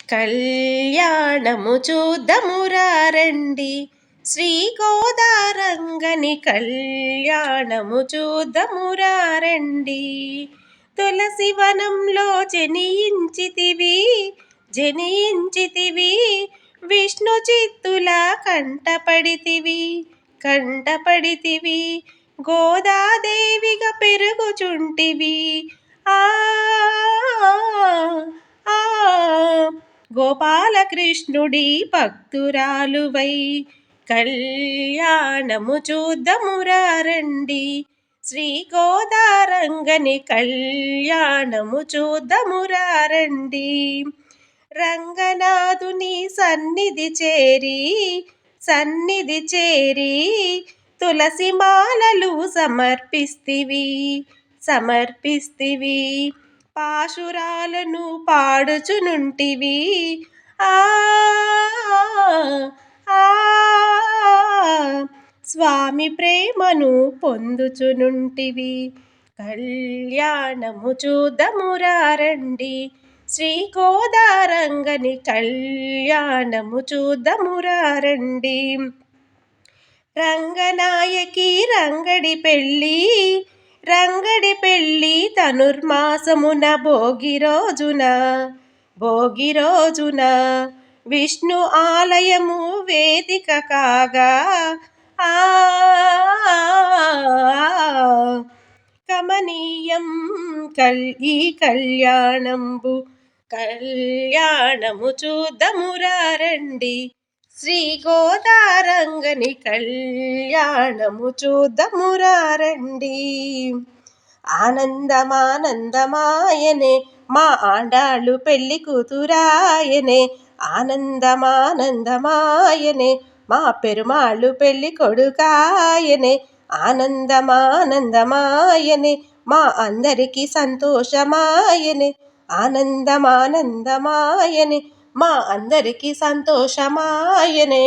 కళ్యాణము చూద్దామురా రండి, శ్రీ గోదారంగని కళ్యాణము చూద్దామురా రండి. తులసి వనంలో జనించితివి, విష్ణు చిత్తుల కంటపడితివి, గోదాదేవిగా పెరుగుచుంటివి. ఆ ఆ గోపాలకృష్ణుడి భక్తురాలువై కళ్యాణము చూద్దామురా రండి, శ్రీ గోదారంగని కళ్యాణము చూద్దామురా రండి. రంగనాథుని సన్నిధి చేరి తులసి మాలలు సమర్పిస్తివి, పాశురాలను పాడుచునుంటివి. ఆ ఆ స్వామి ప్రేమను పొందుచునుంటివి. కళ్యాణము చూద్దామురా రండి, శ్రీ గోదారంగని కళ్యాణము చూద్దామురా రండి. రంగనాయకి రంగడి పెళ్ళి ధనుర్మాసమున భోగి రోజున విష్ణు ఆలయము వేదిక కాగా. ఆ కమనీయం ఈ కళ్యాణము చూద్దామురా రండి, శ్రీ గోదారంగని కళ్యాణము చూద్దామురా రండి. ఆనందమానందమాయనే మా ఆండాళ్ళు పెళ్లి కూతురాయనే, ఆనందమానందమాయనే మా పెరుమాళ్ళు పెళ్లి కొడుకాయనే. ఆనందమానందమాయనే మా అందరికీ సంతోషమాయనే, ఆనందమానందమాయనే మా అందరికీ సంతోషమాయనే.